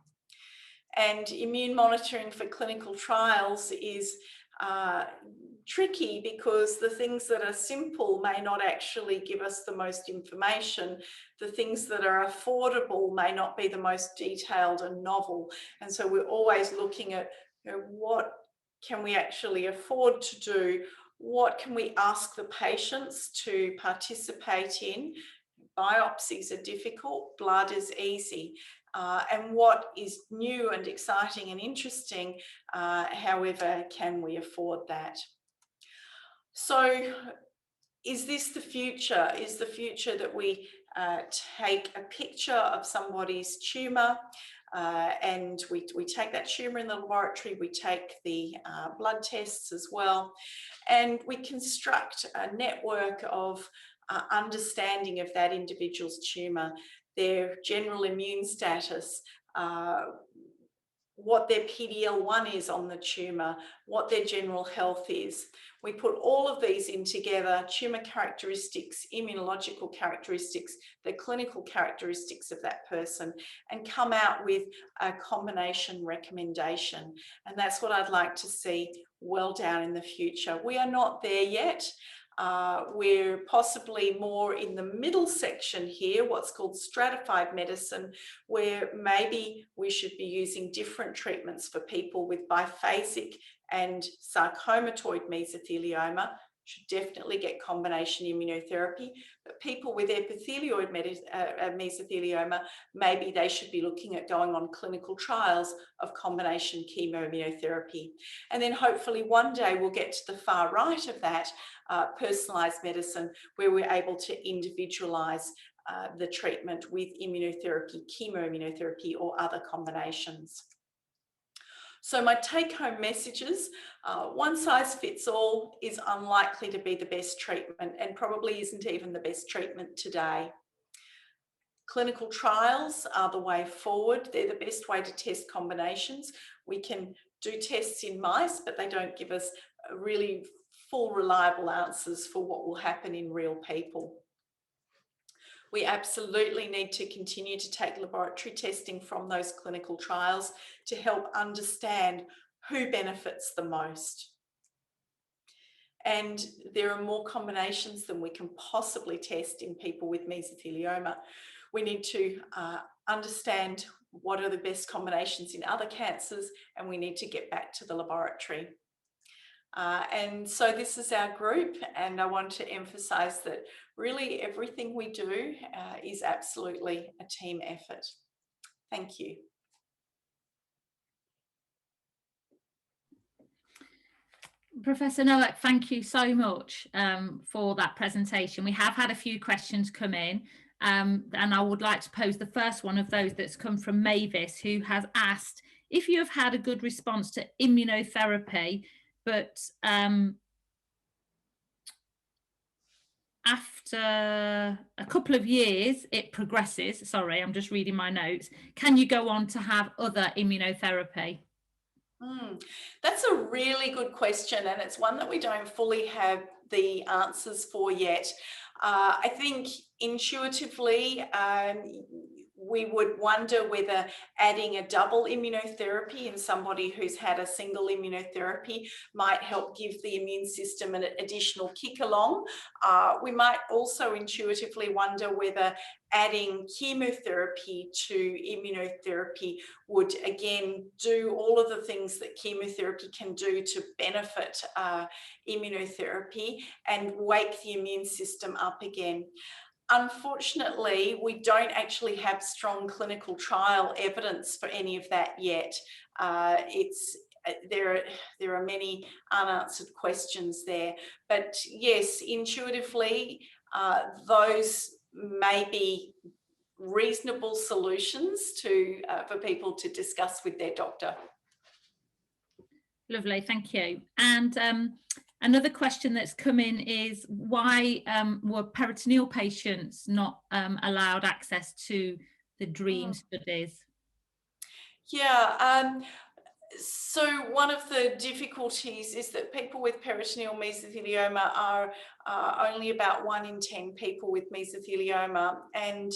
And immune monitoring for clinical trials is tricky, because the things that are simple may not actually give us the most information. The things that are affordable may not be the most detailed and novel. And so we're always looking at, what can we actually afford to do? What can we ask the patients to participate in? Biopsies are difficult, blood is easy. And what is new and exciting and interesting, however, can we afford that? So is this the future? Is the future that we take a picture of somebody's tumour, and we take that tumour in the laboratory, we take the blood tests as well, and we construct a network of understanding of that individual's tumour, their general immune status, what their PD-L1 is on the tumour, what their general health is. We put all of these in together, tumour characteristics, immunological characteristics, the clinical characteristics of that person, and come out with a combination recommendation. And that's what I'd like to see well down in the future. We are not there yet. We're possibly more in the middle section here, what's called stratified medicine, where maybe we should be using different treatments for people with biphasic and sarcomatoid mesothelioma. Should definitely get combination immunotherapy. But people with epithelioid mesothelioma, maybe they should be looking at going on clinical trials of combination chemoimmunotherapy. And then hopefully one day we'll get to the far right of that, personalised medicine, where we're able to individualise the treatment with immunotherapy, chemoimmunotherapy, or other combinations. So my take-home messages, one size fits all is unlikely to be the best treatment, and probably isn't even the best treatment today. Clinical trials are the way forward. They're the best way to test combinations. We can do tests in mice, but they don't give us really full, reliable answers for what will happen in real people. We absolutely need to continue to take laboratory testing from those clinical trials to help understand who benefits the most. And there are more combinations than we can possibly test in people with mesothelioma. We need to understand what are the best combinations in other cancers, and we need to get back to the laboratory. And so this is our group, and I want to emphasize that really everything we do is absolutely a team effort. Thank you. Professor Nowak, thank you so much for that presentation. We have had a few questions come in, and I would like to pose the first one of those that's come from Mavis, who has asked if you have had a good response to immunotherapy, but after a couple of years it progresses. Sorry, I'm just reading my notes. Can you go on to have other immunotherapy? That's a really good question, and it's one that we don't fully have the answers for yet. I think intuitively we would wonder whether adding a double immunotherapy in somebody who's had a single immunotherapy might help give the immune system an additional kick along. We might also intuitively wonder whether adding chemotherapy to immunotherapy would again do all of the things that chemotherapy can do to benefit immunotherapy and wake the immune system up again. Unfortunately, we don't actually have strong clinical trial evidence for any of that yet. There are many unanswered questions there. But yes, intuitively, those may be reasonable solutions for people to discuss with their doctor. Lovely, thank you. And another question that's come in is why were peritoneal patients not allowed access to the DREAM studies? Yeah, so one of the difficulties is that people with peritoneal mesothelioma are only about 1 in 10 people with mesothelioma, and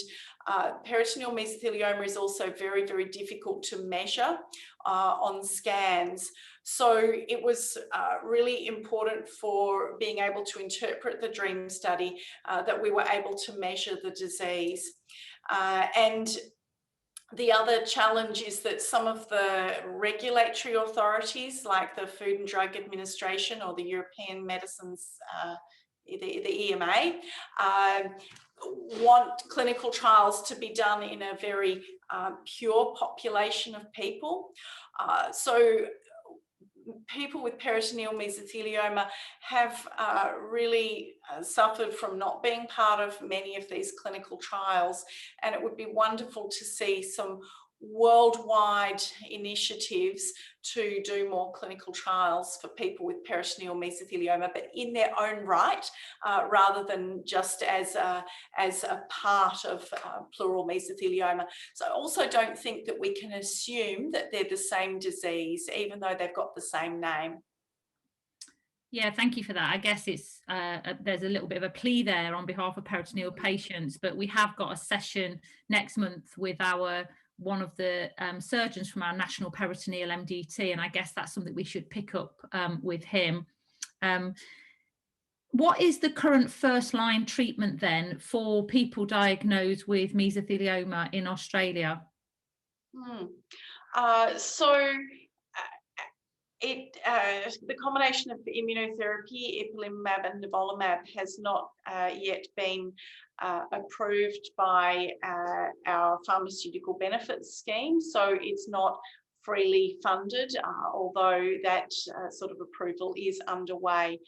peritoneal mesothelioma is also very, very difficult to measure on scans. So it was really important for being able to interpret the DREAM study that we were able to measure the disease. And the other challenge is that some of the regulatory authorities, like the Food and Drug Administration or the European Medicines, the EMA, want clinical trials to be done in a very pure population of people. So people with peritoneal mesothelioma have really suffered from not being part of many of these clinical trials, and it would be wonderful to see some worldwide initiatives to do more clinical trials for people with peritoneal mesothelioma, but in their own right, rather than just as a part of pleural mesothelioma. So I also don't think that we can assume that they're the same disease, even though they've got the same name. Yeah, thank you for that. I guess it's there's a little bit of a plea there on behalf of peritoneal patients, but we have got a session next month with one of the surgeons from our National Peritoneal MDT, and I guess that's something we should pick up with him. What is the current first-line treatment then for people diagnosed with mesothelioma in Australia? The combination of immunotherapy, ipilimumab and nivolumab, has not yet been approved by our pharmaceutical benefits scheme, so it's not freely funded, although that sort of approval is underway.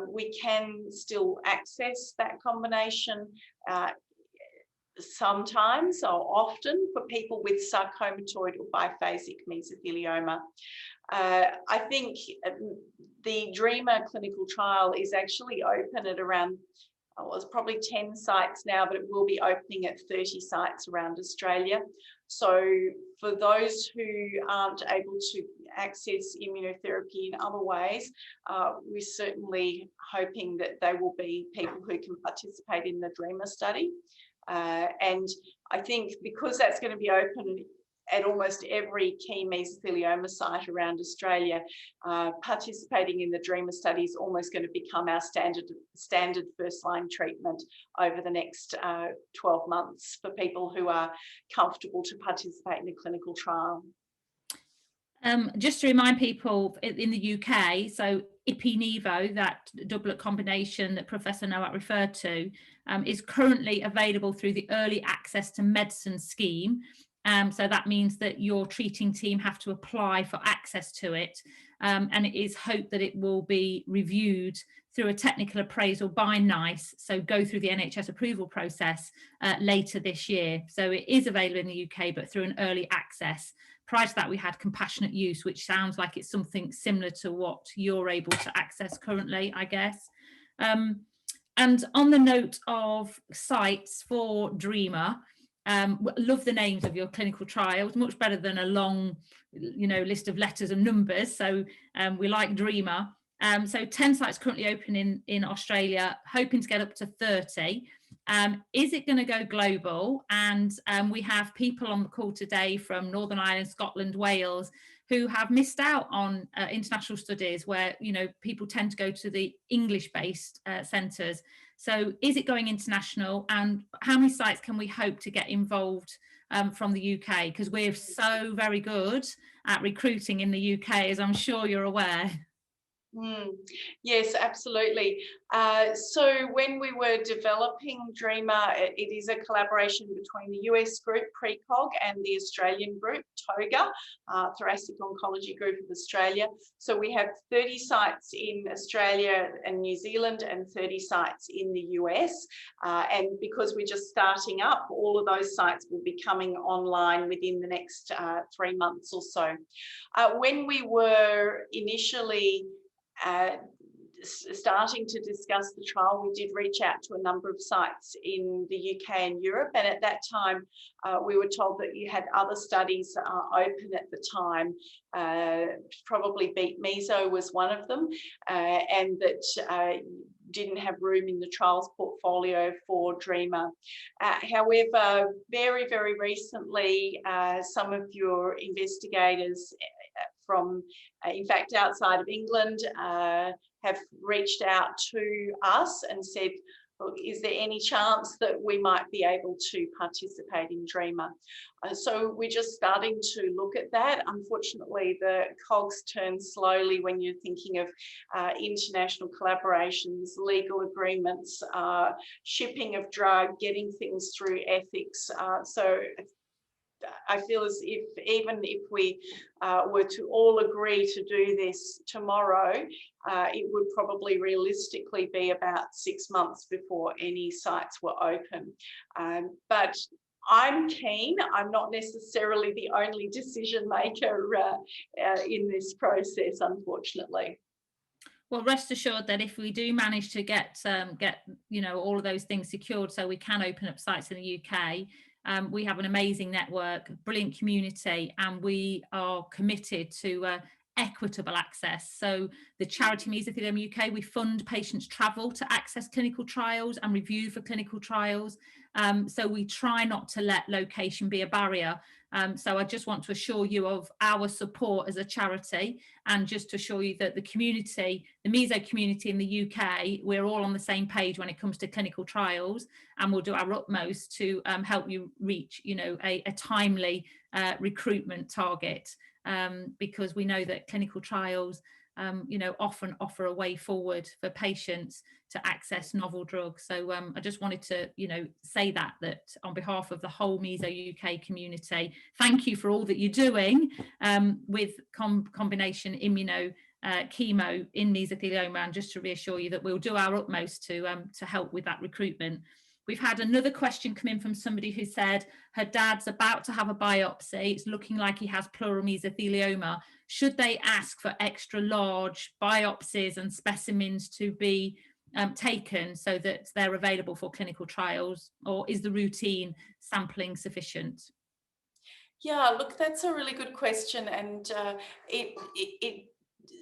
We can still access that combination sometimes or often for people with sarcomatoid or biphasic mesothelioma. I think the DREAMer clinical trial is actually open at around, it's probably 10 sites now, but it will be opening at 30 sites around Australia. So for those who aren't able to access immunotherapy in other ways, we're certainly hoping that they will be people who can participate in the DREAMer study. And I think because that's going to be open at almost every key mesothelioma site around Australia, participating in the DREAMer study is almost going to become our standard first-line treatment over the next 12 months for people who are comfortable to participate in a clinical trial. Just to remind people in the UK, so Ipi-Nivo, that doublet combination that Professor Nowak referred to, is currently available through the Early Access to Medicine scheme. So that means that your treating team have to apply for access to it, and it is hoped that it will be reviewed through a technical appraisal by NICE, so go through the NHS approval process later this year. So it is available in the UK, but through an early access. Prior to that, we had compassionate use, which sounds like it's something similar to what you're able to access currently, I guess. And on the note of sites for DREAMer, love the names of your clinical trials, much better than a long, list of letters and numbers. So we like DREAMer. So 10 sites currently open in Australia, hoping to get up to 30. Is it going to go global? And we have people on the call today from Northern Ireland, Scotland, Wales, who have missed out on international studies where, you know, people tend to go to the English-based centres. So is it going international, and how many sites can we hope to get involved from the UK? Because we're so very good at recruiting in the UK, as I'm sure you're aware. Yes, absolutely. So when we were developing DREAMer, it is a collaboration between the US group, PreCog, and the Australian group, TOGA, Thoracic Oncology Group of Australia. So we have 30 sites in Australia and New Zealand and 30 sites in the US. And because we're just starting up, all of those sites will be coming online within the next 3 months or so. When we were initially starting to discuss the trial, we did reach out to a number of sites in the UK and Europe, and at that time we were told that you had other studies open at the time. Probably Beat Meso was one of them, and that didn't have room in the trials portfolio for DREAMer. However, very, very recently, some of your investigators from, in fact, outside of England, have reached out to us and said, look, is there any chance that we might be able to participate in DREAMer? So we're just starting to look at that. Unfortunately, the cogs turn slowly when you're thinking of international collaborations, legal agreements, shipping of drug, getting things through ethics. So I feel as if even if we were to all agree to do this tomorrow, it would probably realistically be about 6 months before any sites were open. But I'm keen. I'm not necessarily the only decision maker in this process, unfortunately. Well, rest assured that if we do manage to get you know, all of those things secured so we can open up sites in the UK, we have an amazing network, brilliant community, and we are committed to equitable access. So the charity Mesothelioma UK, we fund patients' travel to access clinical trials and review for clinical trials. So we try not to let location be a barrier. So I just want to assure you of our support as a charity, and just to assure you that the community, the Meso community in the UK, we're all on the same page when it comes to clinical trials, and we'll do our utmost to help you reach, you know, a timely recruitment target, because we know that clinical trials, you know, often offer a way forward for patients to access novel drugs. So I just wanted to, you know, say that on behalf of the whole Meso UK community, thank you for all that you're doing with combination immuno chemo in mesothelioma, and just to reassure you that we'll do our utmost to help with that recruitment. We've had another question come in from somebody who said her dad's about to have a biopsy. It's looking like he has pleural mesothelioma. Should they ask for extra large biopsies and specimens to be taken so that they're available for clinical trials, or is the routine sampling sufficient? Yeah, look, that's a really good question, and it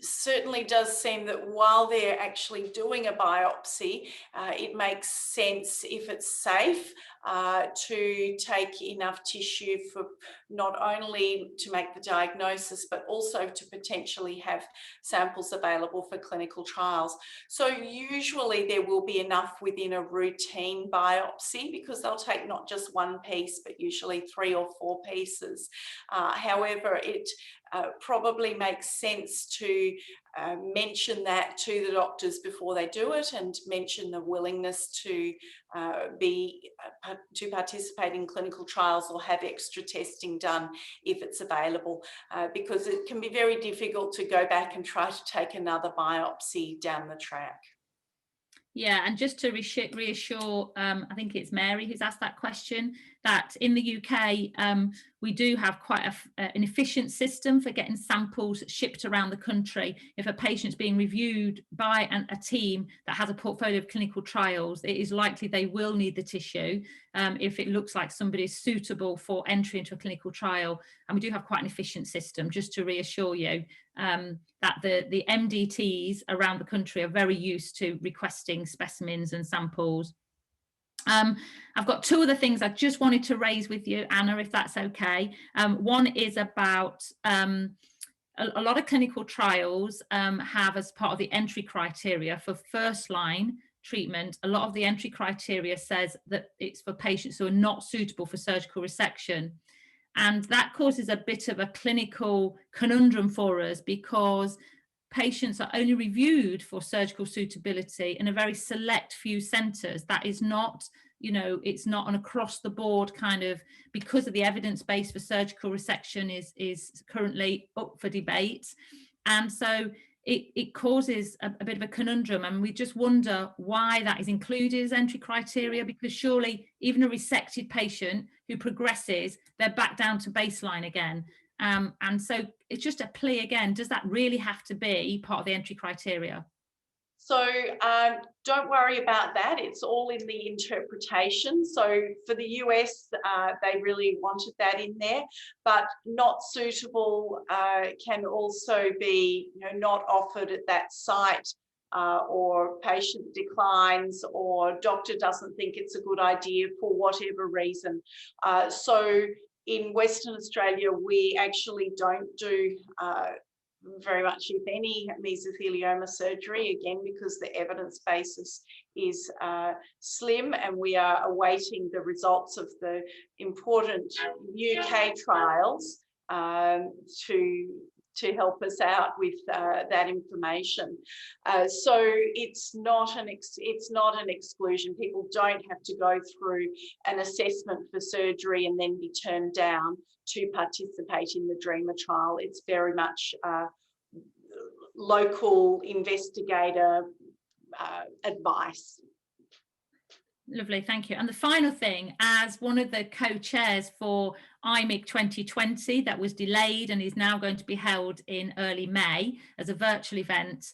certainly does seem that while they're actually doing a biopsy, it makes sense, if it's safe, to take enough tissue for not only to make the diagnosis, but also to potentially have samples available for clinical trials. So usually there will be enough within a routine biopsy, because they'll take not just one piece, but usually 3 or 4 pieces. However, it probably makes sense to mention that to the doctors before they do it, and mention the willingness to participate in clinical trials or have extra testing done if it's available, because it can be very difficult to go back and try to take another biopsy down the track. Yeah, and just to reassure, I think it's Mary who's asked that question, that in the UK, we do have quite an efficient system for getting samples shipped around the country. If a patient's being reviewed by a team that has a portfolio of clinical trials, it is likely they will need the tissue if it looks like somebody is suitable for entry into a clinical trial. And we do have quite an efficient system, just to reassure you that the MDTs around the country are very used to requesting specimens and samples. I've got two other things I just wanted to raise with you, Anna, if that's okay. One is about a lot of clinical trials have, as part of the entry criteria for first line treatment, a lot of the entry criteria says that it's for patients who are not suitable for surgical resection. And that causes a bit of a clinical conundrum for us, because patients are only reviewed for surgical suitability in a very select few centres. That is not, you know, it's not an across the board kind of, because of the evidence base for surgical resection is currently up for debate. And so it causes a bit of a conundrum, and we just wonder why that is included as entry criteria, because surely even a resected patient who progresses, they're back down to baseline again. And so it's just a plea again, does that really have to be part of the entry criteria? So don't worry about that. It's all in the interpretation. So for the US, they really wanted that in there, but not suitable can also be, you know, not offered at that site, or patient declines, or doctor doesn't think it's a good idea for whatever reason. So in Western Australia, we actually don't do very much, if any, mesothelioma surgery, again, because the evidence basis is slim, and we are awaiting the results of the important UK trials to help us out with that information. So it's not an exclusion. People don't have to go through an assessment for surgery and then be turned down to participate in the DREAMer trial. It's very much local investigator advice. Lovely, thank you. And the final thing, as one of the co-chairs for IMIG 2020 that was delayed and is now going to be held in early May as a virtual event,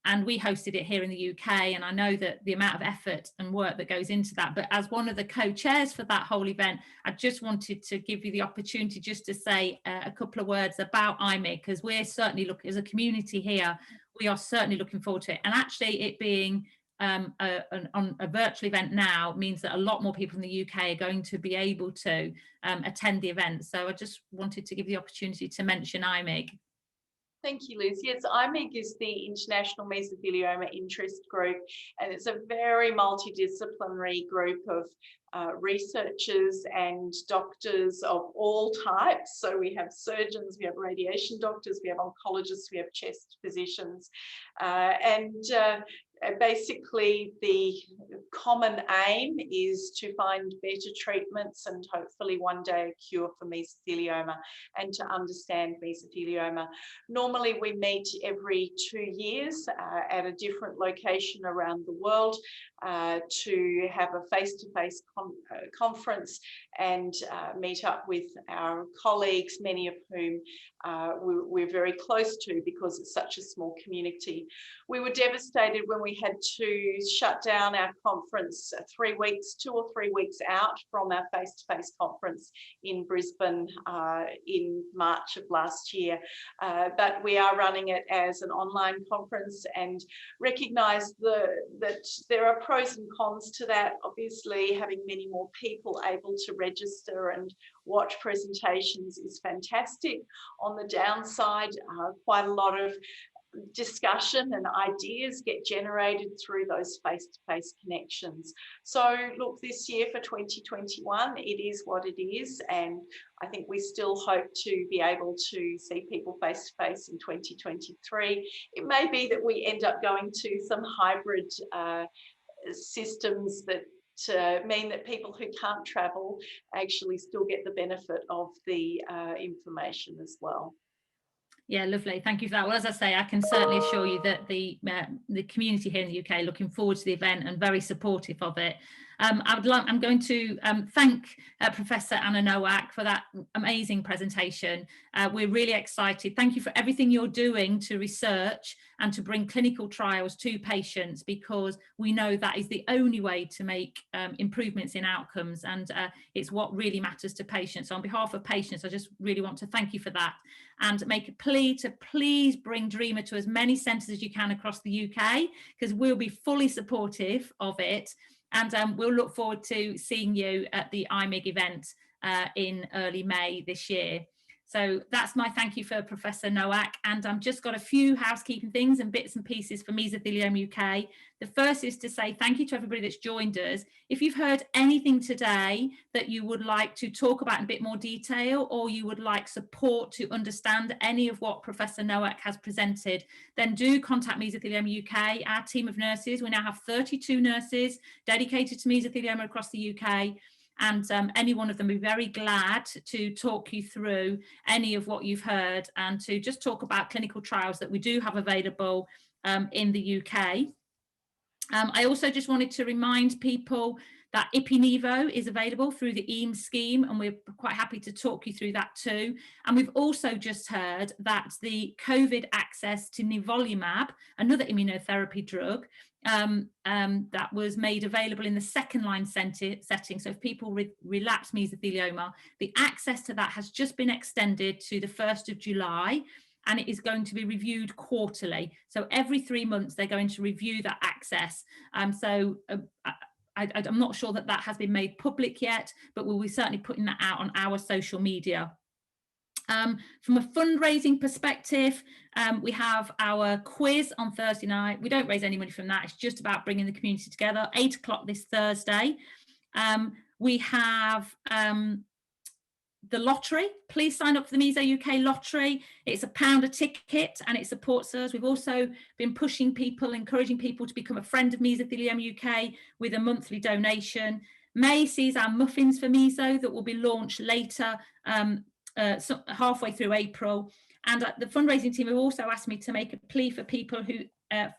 and we hosted it here in the UK, and I know that the amount of effort and work that goes into that, but as one of the co-chairs for that whole event, I just wanted to give you the opportunity just to say a couple of words about IMIG, because we're certainly looking, as a community here, we are certainly looking forward to it. And actually it being on a virtual event now means that a lot more people in the UK are going to be able to attend the event. So I just wanted to give you the opportunity to mention IMIG. Thank you, Liz. Yes, IMIG is the International Mesothelioma Interest Group, and it's a very multidisciplinary group of researchers and doctors of all types. So we have surgeons, we have radiation doctors, we have oncologists, we have chest physicians, basically the common aim is to find better treatments and hopefully one day a cure for mesothelioma, and to understand mesothelioma. Normally we meet every 2 years at a different location around the world to have a face-to-face conference and meet up with our colleagues, many of whom we're very close to because it's such a small community. We were devastated when we had to shut down our conference 2 or 3 weeks out from our face-to-face conference in Brisbane in March of last year. But we are running it as an online conference, and recognise that there are pros and cons to that. Obviously, having many more people able to register and watch presentations is fantastic. On the downside, quite a lot of discussion and ideas get generated through those face-to-face connections. So look, this year for 2021, it is what it is, and I think we still hope to be able to see people face-to-face in 2023. It may be that we end up going to some hybrid systems that mean that people who can't travel actually still get the benefit of the information as well. Yeah, lovely. Thank you for that. Well, as I say, I can certainly assure you that the community here in the UK are looking forward to the event and very supportive of it. I'm going to thank Professor Anna Nowak for that amazing presentation. We're really excited. Thank you for everything you're doing to research and to bring clinical trials to patients, because we know that is the only way to make improvements in outcomes, and it's what really matters to patients. So on behalf of patients, I just really want to thank you for that, and make a plea to please bring DREAMer to as many centres as you can across the UK, because we'll be fully supportive of it. And we'll look forward to seeing you at the IMIG event in early May this year. So that's my thank you for Professor Nowak. And I've just got a few housekeeping things and bits and pieces for Mesothelioma UK. The first is to say thank you to everybody that's joined us. If you've heard anything today that you would like to talk about in a bit more detail, or you would like support to understand any of what Professor Nowak has presented, then do contact Mesothelioma UK, our team of nurses. We now have 32 nurses dedicated to mesothelioma across the UK. And any one of them will be very glad to talk you through any of what you've heard, and to just talk about clinical trials that we do have available in the UK. I also just wanted to remind people that IPI-NEVO is available through the EAMS scheme, and we're quite happy to talk you through that too. And we've also just heard that the COVID access to nivolumab, another immunotherapy drug, that was made available in the second line setting. So if people with relapsed mesothelioma, the access to that has just been extended to the 1st of July. And it is going to be reviewed quarterly. So every 3 months, they're going to review that access. I'm not sure that has been made public yet, but we'll be certainly putting that out on our social media. From a fundraising perspective, we have our quiz on Thursday night. We don't raise any money from that. It's just about bringing the community together. 8 o'clock this Thursday. We have the lottery. Please sign up for the Meso UK lottery. It's £1 a ticket and it supports us. We've also been pushing people, encouraging people to become a friend of Mesothelioma UK with a monthly donation. May sees our muffins for meso that will be launched later, halfway through April. And the fundraising team have also asked me to make a plea for people who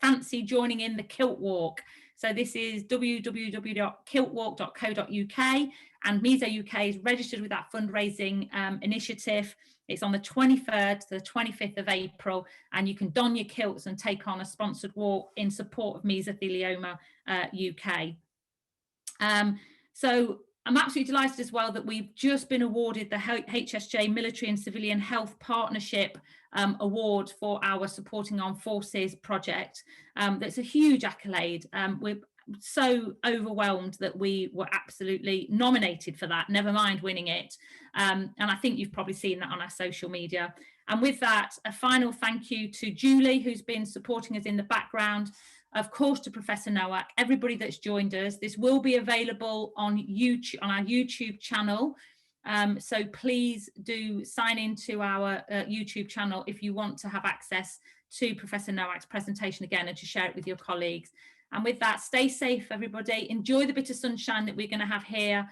fancy joining in the Kilt Walk. So this is www.kiltwalk.co.uk, and Meso UK is registered with that fundraising initiative. It's on the 23rd to the 25th of April, and you can don your kilts and take on a sponsored walk in support of Mesothelioma UK. So I'm absolutely delighted as well that we've just been awarded the HSJ Military and Civilian Health Partnership Award for our Supporting Armed Forces project. That's a huge accolade. We're so overwhelmed that we were absolutely nominated for that, never mind winning it. And I think you've probably seen that on our social media. And with that, a final thank you to Julie, who's been supporting us in the background. Of course, to Professor Nowak, everybody that's joined us. This will be available on YouTube, on our YouTube channel. So please do sign into our YouTube channel if you want to have access to Professor Nowak's presentation again, and to share it with your colleagues. And with that, stay safe, everybody. Enjoy the bit of sunshine that we're going to have here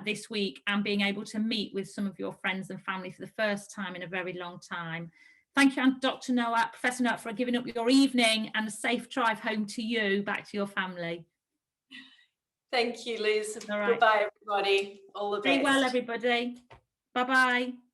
this week, and being able to meet with some of your friends and family for the first time in a very long time. Thank you, Dr. Nowak, Professor Nowak, for giving up your evening, and a safe drive home to you, back to your family. Thank you, Liz. All right. Goodbye, everybody. All the best. Stay well, everybody. Bye-bye.